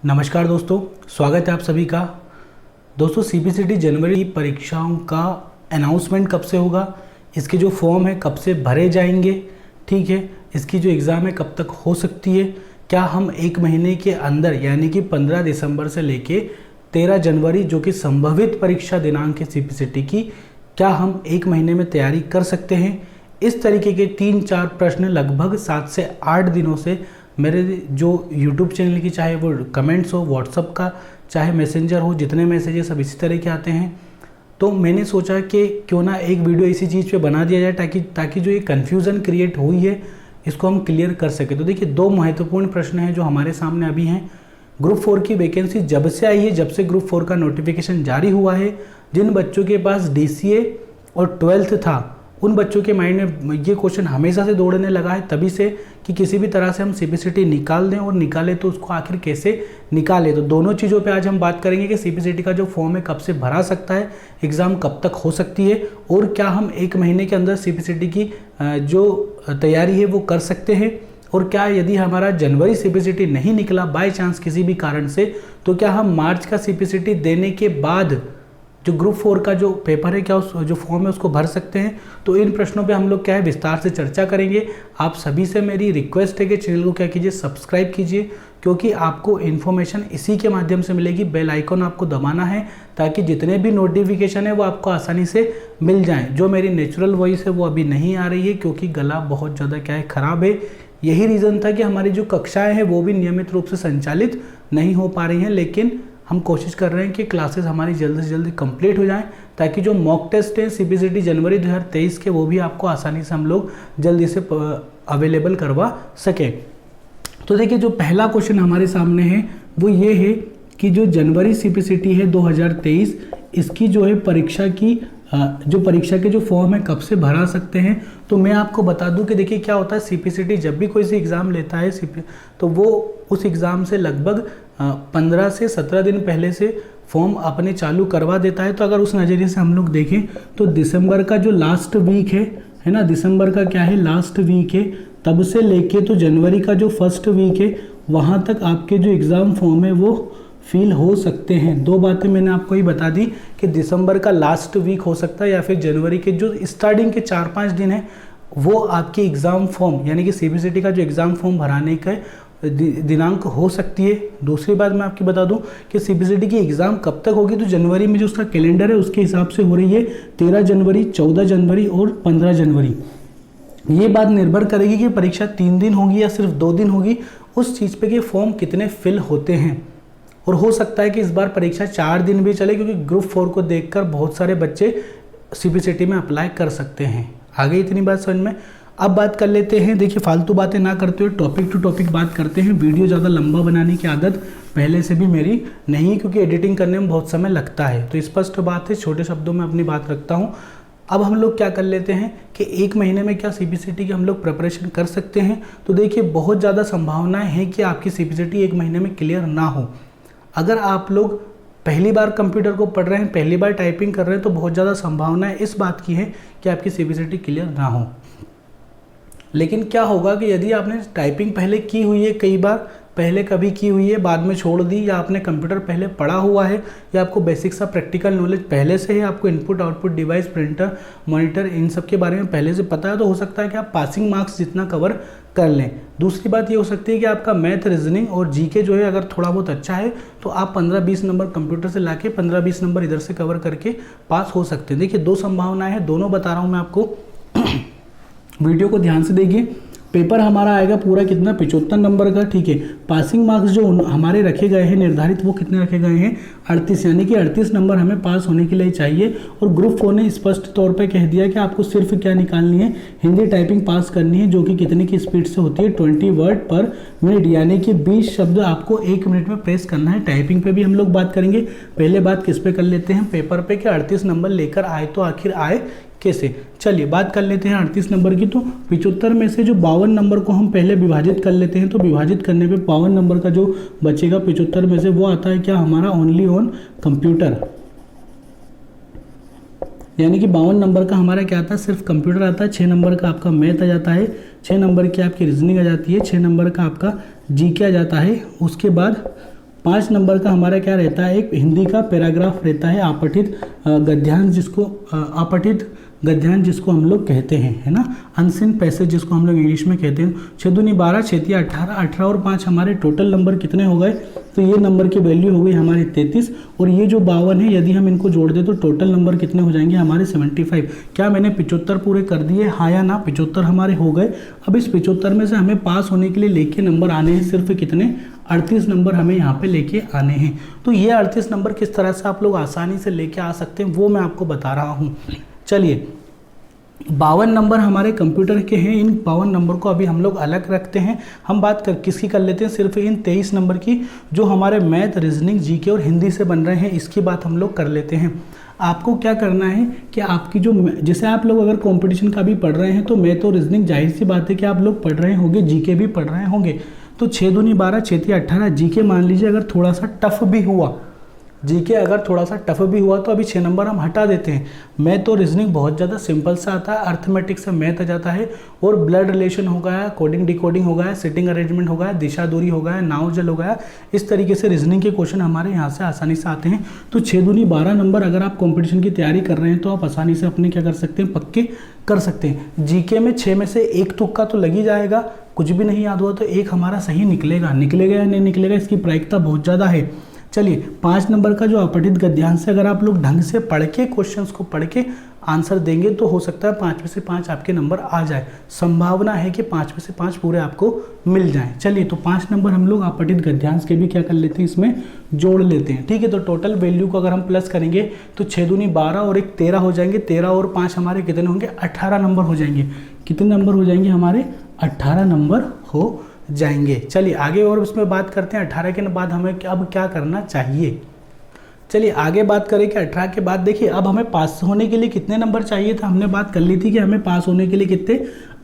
नमस्कार दोस्तों, स्वागत है आप सभी का। दोस्तों सीबीसीटी जनवरी की परीक्षाओं का अनाउंसमेंट कब से होगा, इसके जो फॉर्म है कब से भरे जाएंगे, ठीक है, इसकी जो एग्ज़ाम है कब तक हो सकती है, क्या हम एक महीने के अंदर यानी कि 15 दिसंबर से लेके 13 जनवरी जो कि संभावित परीक्षा दिनांक है सीबीसीटी की, क्या हम एक महीने में तैयारी कर सकते हैं। इस तरीके के 3-4 प्रश्न लगभग 7 से 8 दिनों से मेरे जो YouTube चैनल की, चाहे वो कमेंट्स हो, व्हाट्सअप का चाहे मैसेंजर हो, जितने मैसेजेस सब इसी तरह के आते हैं। तो मैंने सोचा कि क्यों ना एक वीडियो इसी चीज़ पे बना दिया जाए ताकि जो ये कन्फ्यूज़न क्रिएट हुई है इसको हम क्लियर कर सकें। तो देखिए, 2 महत्वपूर्ण प्रश्न हैं जो हमारे सामने अभी हैं। ग्रुप 4 की वैकेंसी जब से आई है, जब से ग्रुप 4 का नोटिफिकेशन जारी हुआ है, जिन बच्चों के पास DCA और 12th था उन बच्चों के माइंड में ये क्वेश्चन हमेशा से दौड़ने लगा है तभी से कि किसी भी तरह से हम सीबीसीटी निकाल दें, और निकाले तो उसको आखिर कैसे निकालें। तो दोनों चीज़ों पे आज हम बात करेंगे कि सीबीसीटी का जो फॉर्म है कब से भरा सकता है, एग्ज़ाम कब तक हो सकती है, और क्या हम एक महीने के अंदर सीबीसीटी की जो तैयारी है वो कर सकते हैं, और क्या यदि हमारा जनवरी सीबीसीटी नहीं निकला बाय चांस किसी भी कारण से, तो क्या हम मार्च का सीबीसीटी देने के बाद जो ग्रुप 4 का जो पेपर है, क्या उस जो फॉर्म है उसको भर सकते हैं। तो इन प्रश्नों पे हम लोग क्या है विस्तार से चर्चा करेंगे। आप सभी से मेरी रिक्वेस्ट है कि चैनल को क्या कीजिए, सब्सक्राइब कीजिए, क्योंकि आपको इन्फॉर्मेशन इसी के माध्यम से मिलेगी। बेल आइकॉन आपको दबाना है ताकि जितने भी नोटिफिकेशन है वो आपको आसानी से मिल जाएँ। जो मेरी नेचुरल वॉइस है वो अभी नहीं आ रही है क्योंकि गला बहुत ज़्यादा क्या है ख़राब है। यही रीज़न था कि हमारी जो कक्षाएँ हैं वो भी नियमित रूप से संचालित नहीं हो पा रही हैं, लेकिन हम कोशिश कर रहे हैं कि क्लासेस हमारी जल्द से जल्द कंप्लीट हो जाएं ताकि जो मॉक टेस्ट है सीबीसीटी जनवरी 2023 के वो भी आपको आसानी से हम लोग जल्दी से अवेलेबल करवा सकें। तो देखिए, जो पहला क्वेश्चन हमारे सामने है वो ये है कि जो जनवरी सीबीसीटी है 2023, इसकी जो है परीक्षा के जो फॉर्म है कब से भरा सकते हैं। तो मैं आपको बता दूं कि देखिए क्या होता है, सीबीसीटी जब भी कोई सी एग्ज़ाम लेता है तो वो उस एग्ज़ाम से लगभग 15 से 17 दिन पहले से फॉर्म अपने चालू करवा देता है। तो अगर उस नज़रिए से हम लोग देखें तो दिसंबर का जो लास्ट वीक है ना, दिसंबर का क्या है लास्ट वीक है, तब से लेके तो जनवरी का जो फर्स्ट वीक है वहाँ तक आपके जो एग्ज़ाम फॉर्म है वो फिल हो सकते हैं। 2 बातें मैंने आपको ही बता दी कि दिसंबर का लास्ट वीक हो सकता है या फिर जनवरी के जो स्टार्टिंग के 4-5 दिन है वो आपकी एग्ज़ाम फॉर्म यानी कि सीबीसीटी का जो एग्ज़ाम फॉर्म भराने का दिनांक हो सकती है। दूसरी बात मैं आपकी बता दूं कि सीबीसीटी की एग्ज़ाम कब तक होगी, तो जनवरी में जो उसका कैलेंडर है उसके हिसाब से हो रही है 13 जनवरी, 14 जनवरी और 15 जनवरी। ये बात निर्भर करेगी कि परीक्षा 3 दिन होगी या सिर्फ 2 दिन होगी, उस चीज़ पे कि फॉर्म कितने फिल होते हैं। और हो सकता है कि इस बार परीक्षा 4 दिन भी चले, क्योंकि ग्रुप 4 को देखकर बहुत सारे बच्चे सीबीसीटी में अप्लाई कर सकते हैं। आगे इतनी बात समझ में। अब बात कर लेते हैं, देखिए फालतू बातें ना करते हुए टॉपिक टू टॉपिक बात करते हैं। वीडियो ज़्यादा लंबा बनाने की आदत पहले से भी मेरी नहीं है, क्योंकि एडिटिंग करने में बहुत समय लगता है। तो स्पष्ट बात है, छोटे शब्दों में अपनी बात रखता हूँ। अब हम लोग क्या कर लेते हैं कि एक महीने में क्या सीबीसीटी की हम लोग प्रिपरेशन कर सकते हैं। तो देखिए, बहुत ज़्यादा संभावनाएँ हैं कि आपकी सीबीसीटी एक महीने में क्लियर ना हो। अगर आप लोग पहली बार कंप्यूटर को पढ़ रहे हैं, पहली बार टाइपिंग कर रहे हैं, तो बहुत ज़्यादा संभावनाएं इस बात की है कि आपकी सीबीसीटी क्लियर ना हो। लेकिन क्या होगा कि यदि आपने टाइपिंग पहले की हुई है, कई बार पहले कभी की हुई है बाद में छोड़ दी, या आपने कंप्यूटर पहले पढ़ा हुआ है, या आपको बेसिक सा प्रैक्टिकल नॉलेज पहले से है, आपको input output device, printer, monitor, इन सब के बारे में पहले से पता है, तो हो सकता है कि आप पासिंग मार्क्स जितना कवर कर लें। दूसरी बात ये हो सकती है कि आपका मैथ, रीजनिंग और जीके जो है अगर थोड़ा बहुत अच्छा है तो आप 15-20 नंबर कंप्यूटर से लाके 15-20 नंबर इधर से कवर करके पास हो सकते हैं। देखिए, 2 संभावनाएं हैं, दोनों बता रहा हूँ मैं आपको। वीडियो को ध्यान से देखिए। पेपर हमारा आएगा पूरा कितना, 75 नंबर का, ठीक है। पासिंग मार्क्स जो हमारे रखे गए हैं निर्धारित, वो कितने रखे गए हैं, 38, यानी कि 38 नंबर हमें पास होने के लिए चाहिए। और ग्रुप 4 ने स्पष्ट तौर पे कह दिया कि आपको सिर्फ क्या निकालनी है, हिंदी टाइपिंग पास करनी है, जो कि कितने की स्पीड से होती है, 20 वर्ड पर मिनट, यानी कि 20 शब्द आपको 1 मिनट में प्रेस करना है। टाइपिंग पे भी हम लोग बात करेंगे। पहले बात किस पे कर लेते हैं, पेपर पे, कि 38 नंबर लेकर आए तो आखिर आए कैसे। चलिए बात कर लेते हैं 38 नंबर की। तो 75 में से जो 52 नंबर को हम पहले विभाजित कर लेते हैं, तो विभाजित करने पे 52 नंबर का जो बचेगा 75 में से, वो आता है क्या हमारा, ओनली ऑन कंप्यूटर, यानी कि 52 नंबर का हमारा क्या आता है, सिर्फ कंप्यूटर आता है। 6 नंबर का आपका मैथ आ जाता है, 6 नंबर की आपकी रीजनिंग आ जाती है, 6 नंबर का आपका जीके आ जाता है। उसके बाद 5 नंबर का हमारा क्या रहता है, एक हिंदी का पैराग्राफ रहता है, अपठित गद्यांश जिसको हम लोग कहते हैं, है ना, अनसीन पैसेज जिसको हम लोग इंग्लिश में कहते हैं। 6 दूनी 12, 6 तिया 18, 18 और 5 हमारे टोटल नंबर कितने हो गए, तो ये नंबर की वैल्यू हो गई हमारी 33, और ये जो 52 है यदि हम इनको जोड़ दें तो टोटल नंबर कितने हो जाएंगे हमारे 75। क्या मैंने 75 पूरे कर दिए, हाँ या ना, 75 हमारे हो गए। अब इस 75 में से हमें पास होने के लिए लेके नंबर आने हैं सिर्फ कितने, 38 नंबर हमें यहाँ पे लेके आने हैं। तो ये 38 नंबर किस तरह से आप लोग आसानी से लेके आ सकते हैं वो मैं आपको बता रहा हूँ। चलिए 52 नंबर हमारे कंप्यूटर के हैं, इन 52 नंबर को अभी हम लोग अलग रखते हैं। हम बात किसकी कर लेते हैं, सिर्फ इन 23 नंबर की जो हमारे मैथ, रीजनिंग, जीके और हिंदी से बन रहे हैं, इसकी बात हम लोग कर लेते हैं। आपको क्या करना है कि आपकी जो, जैसे आप लोग अगर कंपटीशन का भी पढ़ रहे हैं तो मैथ और रीजनिंग जाहिर सी बात है कि आप लोग पढ़ रहे होंगे, जीके भी पढ़ रहे होंगे। तो 6 दूनी 12, 6 तिया 18, जीके मान लीजिए अगर थोड़ा सा टफ भी हुआ, जीके अगर थोड़ा सा टफ भी हुआ तो अभी 6 नंबर हम हटा देते हैं। मैथ और रीजनिंग बहुत ज़्यादा सिंपल सा आता है, अर्थमेटिक से मैथ आ जाता है, और ब्लड रिलेशन हो गया, कोडिंग डिकोडिंग हो गया, सिटिंग अरेंजमेंट हो गया, दिशा दूरी हो गया, नाव जल हो गया, इस तरीके से रीजनिंग के क्वेश्चन हमारे यहाँ से आसानी से आते हैं। तो 6 दूनी 12 नंबर अगर आप कॉम्पिटिशन की तैयारी कर रहे हैं तो आप आसानी से अपने क्या कर सकते हैं, पक्के कर सकते हैं। जीके में 6 में से एक तुक्का तो लग ही जाएगा, कुछ भी नहीं याद हुआ तो एक हमारा सही निकलेगा या नहीं निकलेगा, इसकी प्रायिकता बहुत ज़्यादा है। चलिए 5 नंबर का जो अपठित गद्यांश से अगर आप लोग ढंग से पढ़ के क्वेश्चंस को पढ़ के आंसर देंगे तो हो सकता है 5 में से 5 आपके नंबर आ जाए, संभावना है कि 5 में से 5 पूरे आपको मिल जाएं। चलिए तो 5 नंबर हम लोग अपठित गद्यांश के भी क्या कर लेते हैं, इसमें जोड़ लेते हैं। ठीक है, तो टोटल वैल्यू को अगर हम प्लस करेंगे तो 6 दूनी 12 और एक 13 हो जाएंगे, 13 और 5 हमारे कितने होंगे, 18 नंबर हो जाएंगे। कितने नंबर हो जाएंगे हमारे, 18 नंबर हो जाएंगे। चलिए आगे और उसमें बात करते हैं 18 के बाद हमें अब क्या करना चाहिए। चलिए आगे बात करें कि 18 के बाद देखिए अब हमें पास होने के लिए कितने नंबर चाहिए था, हमने बात कर ली थी कि हमें पास होने के लिए कितने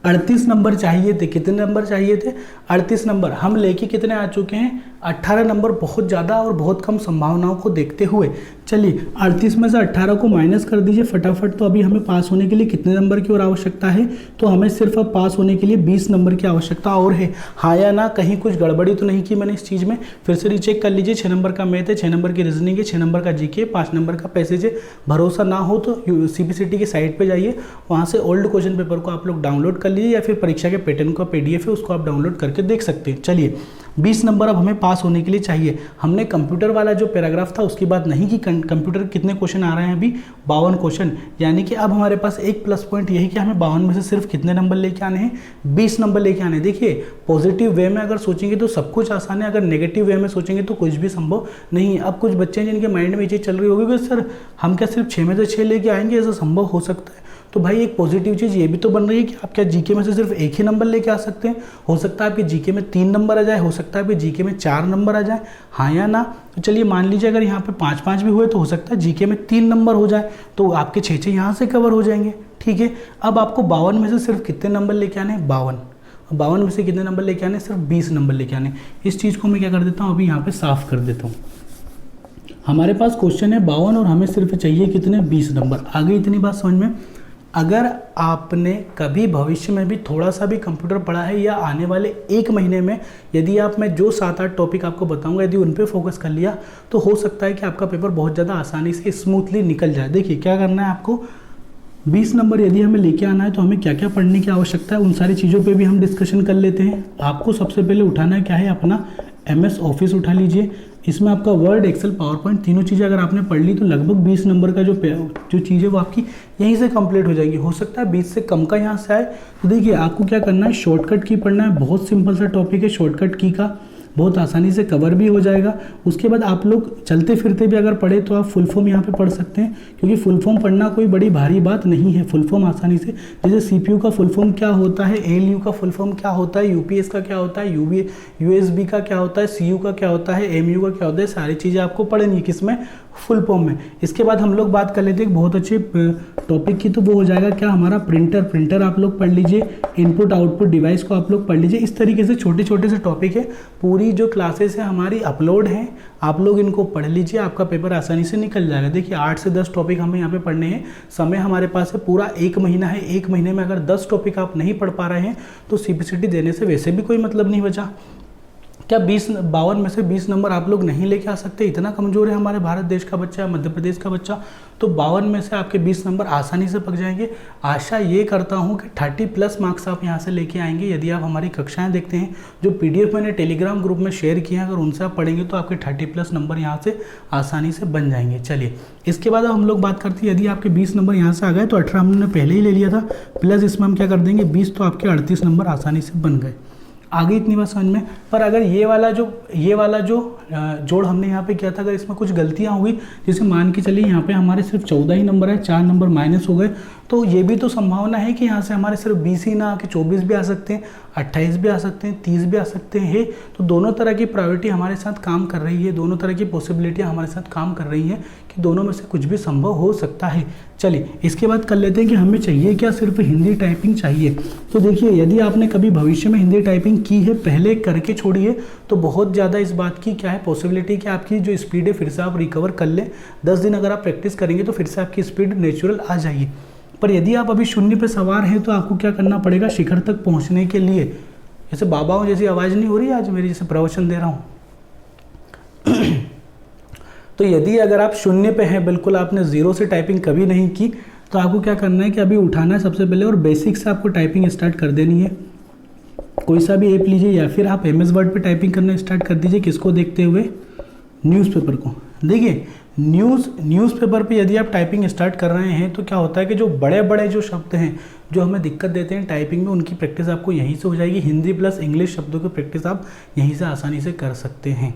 38 नंबर चाहिए थे। कितने नंबर चाहिए थे, 38 नंबर। हम लेके कितने आ चुके हैं, 18 नंबर, बहुत ज़्यादा और बहुत कम संभावनाओं को देखते हुए। चलिए 38 में से 18 को माइनस कर दीजिए फटाफट। तो अभी हमें पास होने के लिए कितने नंबर की और आवश्यकता है, तो हमें सिर्फ अब पास होने के लिए 20 नंबर की आवश्यकता और है। हाँ या ना, कहीं कुछ गड़बड़ी तो नहीं की मैंने इस चीज़ में, फिर से रीचेक कर लीजिए। 6 नंबर का मैथ है, 6 नंबर की रीजनिंग है, 6 नंबर का जीके, 5 नंबर का पैसेज है। भरोसा ना हो तो CBCT की साइट पर जाइए, वहाँ से ओल्ड क्वेश्चन पेपर को आप लोग डाउनलोड कर लीजिए, या फिर परीक्षा के पैटर्न का PDF है उसको आप डाउनलोड करके देख सकते हैं। चलिए 20 नंबर अब हमें पास होने के लिए चाहिए। हमने कंप्यूटर वाला जो पैराग्राफ था उसकी बात नहीं की, कंप्यूटर कितने क्वेश्चन आ रहे हैं अभी, 52 क्वेश्चन, यानी कि अब हमारे पास एक प्लस पॉइंट यही कि हमें 52 में से सिर्फ कितने नंबर लेके आने हैं, 20 नंबर लेके आने हैं। देखिए पॉजिटिव वे में अगर सोचेंगे तो सब कुछ आसान है, अगर नेगेटिव वे में सोचेंगे तो कुछ भी संभव नहीं है। अब कुछ बच्चे हैं जिनके माइंड में ये चीज़ चल रही होगी कि सर हम क्या सिर्फ 6 में से 6 लेके आएंगे, ऐसा संभव हो सकता है। तो भाई एक पॉजिटिव चीज़ ये भी तो बन रही है कि आप क्या जीके में से सिर्फ एक ही नंबर लेके आ सकते हैं। हो सकता है आपके जीके में 3 नंबर आ जाए, हो सकता है आपके जीके में 4 नंबर आ जाए, हाँ या ना। तो चलिए मान लीजिए अगर यहाँ पे 5-5 भी हुए तो हो सकता है जीके में 3 नंबर हो जाए, तो आपके 6-6 यहाँ से कवर हो जाएंगे। ठीक है, अब आपको 52 में से सिर्फ कितने नंबर लेके आने हैं, 52 में से कितने नंबर लेके आने, सिर्फ 20 नंबर लेके आने। इस चीज़ को मैं क्या कर देता हूँ, अभी यहाँ पे साफ कर देता हूँ। हमारे पास क्वेश्चन है 52 और हमें सिर्फ चाहिए कितने, 20 नंबर। आगे इतनी बात समझ में। अगर आपने कभी भविष्य में भी थोड़ा सा भी कंप्यूटर पढ़ा है, या आने वाले 1 महीने में यदि आप, मैं जो 7-8 टॉपिक आपको बताऊंगा यदि उन पे फोकस कर लिया तो हो सकता है कि आपका पेपर बहुत ज़्यादा आसानी से स्मूथली निकल जाए। देखिए क्या करना है आपको, 20 नंबर यदि हमें लेके आना है तो हमें क्या क्या पढ़ने की आवश्यकता है, उन सारी चीज़ों पे भी हम डिस्कशन कर लेते हैं। आपको सबसे पहले उठाना है क्या है, अपना MS ऑफिस उठा लीजिए। इसमें आपका वर्ड, एक्सेल, पावर पॉइंट, तीनों चीज़ें अगर आपने पढ़ ली तो लगभग 20 नंबर का जो चीज़ है वो आपकी यहीं से कंप्लीट हो जाएगी। हो सकता है 20 से कम का यहाँ से आए। तो देखिए आपको क्या करना है, शॉर्टकट की पढ़ना है। बहुत सिंपल सा टॉपिक है, शॉर्टकट की का बहुत आसानी से कवर भी हो जाएगा। उसके बाद आप लोग चलते फिरते भी अगर पढ़े तो आप फुल फॉर्म यहाँ पे पढ़ सकते हैं, क्योंकि फुल फॉर्म पढ़ना कोई बड़ी भारी बात नहीं है। फुल फॉर्म आसानी से, जैसे CPU का फुल फॉर्म क्या होता है, ALU का फुल फॉर्म क्या होता है, UPS का क्या होता है, USB का क्या होता है, CU का क्या होता है, MU का क्या होता है, सारी चीज़ें आपको पढ़नी है किसमें, फुल फॉर्म में। इसके बाद हम लोग बात कर लेते हैं एक बहुत अच्छे टॉपिक की, तो वो हो जाएगा क्या, हमारा प्रिंटर आप लोग पढ़ लीजिए। इनपुट आउटपुट डिवाइस को आप लोग पढ़ लीजिए। इस तरीके से छोटे छोटे से टॉपिक है। पूरी जो क्लासेस है हमारी अपलोड हैं, आप लोग इनको पढ़ लीजिए, आपका पेपर आसानी से निकल जाएगा। देखिए 8 से 10 टॉपिक हमें यहाँ पे पढ़ने हैं। समय हमारे पास है पूरा 1 महीना है। 1 महीने में अगर 10 टॉपिक आप नहीं पढ़ पा रहे हैं तो CBCT देने से वैसे भी कोई मतलब नहीं बचा। क्या 52 में से 20 नंबर आप लोग नहीं लेके आ सकते? इतना कमज़ोर है हमारे भारत देश का बच्चा, मध्य प्रदेश का बच्चा। तो 52 में से आपके 20 नंबर आसानी से पक जाएंगे। आशा ये करता हूँ कि 30+ मार्क्स आप यहाँ से लेके आएंगे। यदि आप हमारी कक्षाएं देखते हैं, जो PDF मैंने टेलीग्राम ग्रुप में शेयर किए हैं, अगर उनसे आप पढ़ेंगे तो आपके 30+ नंबर यहाँ से आसानी से बन जाएंगे। चलिए, इसके बाद हम लोग बात करते हैं, यदि आपके 20 नंबर यहाँ से आ गए तो 18 हमने पहले ही ले लिया था, प्लस इसमें हम क्या कर देंगे 20, तो आपके 38 नंबर आसानी से बन गए। आगे इतनी बात समझ में। पर अगर ये वाला जो जोड़ हमने यहाँ पे किया था, अगर इसमें कुछ गलतियाँ हुई, जैसे मान के चलिए यहाँ पे हमारे सिर्फ 14 ही नंबर है, 4 नंबर माइनस हो गए, तो ये भी तो संभावना है कि यहाँ से हमारे सिर्फ 20 ही ना आके 24 भी आ सकते हैं, 28 भी आ सकते हैं, 30 भी आ सकते हैं। तो दोनों तरह की प्रायोरिटी हमारे साथ काम कर रही है, दोनों तरह की पॉसिबिलिटियाँ हमारे साथ काम कर रही हैं कि दोनों में से कुछ भी संभव हो सकता है। चलिए, इसके बाद कर लेते हैं कि हमें चाहिए क्या, सिर्फ हिंदी टाइपिंग चाहिए। तो देखिए, यदि आपने कभी भविष्य में हिंदी टाइपिंग की है, पहले करके छोड़िए, तो बहुत ज़्यादा इस बात की क्या है पॉसिबिलिटी कि आपकी जो स्पीड है फिर से आप रिकवर कर लें। 10 दिन अगर आप प्रैक्टिस करेंगे तो फिर से आपकी स्पीड नेचुरल आ जाएगी। पर यदि आप अभी शून्य पे सवार हैं तो आपको क्या करना पड़ेगा, शिखर तक पहुंचने के लिए, जैसे बाबाओं जैसी आवाज़ नहीं हो रही आज मेरी, जैसे प्रवचन दे रहा हूँ तो यदि अगर आप शून्य पे हैं, बिल्कुल आपने 0 से टाइपिंग कभी नहीं की, तो आपको क्या करना है कि अभी उठाना है सबसे पहले, और बेसिक से आपको टाइपिंग स्टार्ट कर देनी है। कोई सा भी ऐप लीजिए या फिर आप MS वर्ड पे टाइपिंग करना स्टार्ट कर दीजिए। किसको देखते हुए? न्यूज़पेपर को। देखिए, न्यूज़पेपर पे यदि आप टाइपिंग स्टार्ट कर रहे हैं तो क्या होता है कि जो बड़े बड़े जो शब्द हैं जो हमें दिक्कत देते हैं टाइपिंग में, उनकी प्रैक्टिस आपको यहीं से हो जाएगी। हिंदी प्लस इंग्लिश शब्दों की प्रैक्टिस आप यहीं से आसानी से कर सकते हैं।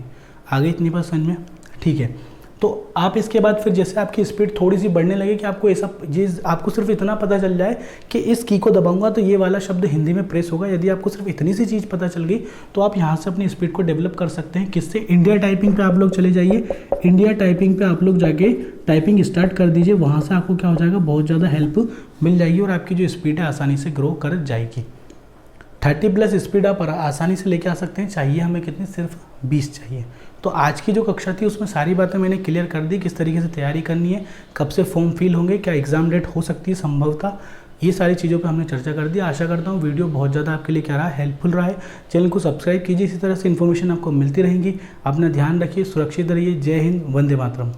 आगे इतनी बात समझ में? ठीक है। तो आप इसके बाद फिर जैसे आपकी स्पीड थोड़ी सी बढ़ने लगे कि आपको ऐसा चीज़, आपको सिर्फ इतना पता चल जाए कि इस की को दबाऊंगा तो ये वाला शब्द हिंदी में प्रेस होगा। यदि आपको सिर्फ इतनी सी चीज़ पता चल गई तो आप यहाँ से अपनी स्पीड को डेवलप कर सकते हैं। किससे? इंडिया टाइपिंग पे आप लोग चले जाइए। इंडिया टाइपिंग पे आप लोग जाके टाइपिंग स्टार्ट कर दीजिए। वहाँ से आपको क्या हो जाएगा, बहुत ज़्यादा हेल्प मिल जाएगी और आपकी जो स्पीड है आसानी से ग्रो कर जाएगी। 30+ स्पीड आप आसानी से लेके आ सकते हैं। चाहिए हमें कितनी? सिर्फ 20 चाहिए। तो आज की जो कक्षा थी उसमें सारी बातें मैंने क्लियर कर दी, किस तरीके से तैयारी करनी है, कब से फॉर्म फिल होंगे, क्या एग्जाम डेट हो सकती है संभवतः, ये सारी चीज़ों पे हमने चर्चा कर दी। आशा करता हूँ वीडियो बहुत ज़्यादा आपके लिए क्या रहा, हेल्पफुल रहा है। चैनल को सब्सक्राइब कीजिए, इसी तरह से इन्फॉर्मेशन आपको मिलती रहेंगी। अपना ध्यान रखिए, सुरक्षित रहिए। जय हिंद, वंदे मातरम।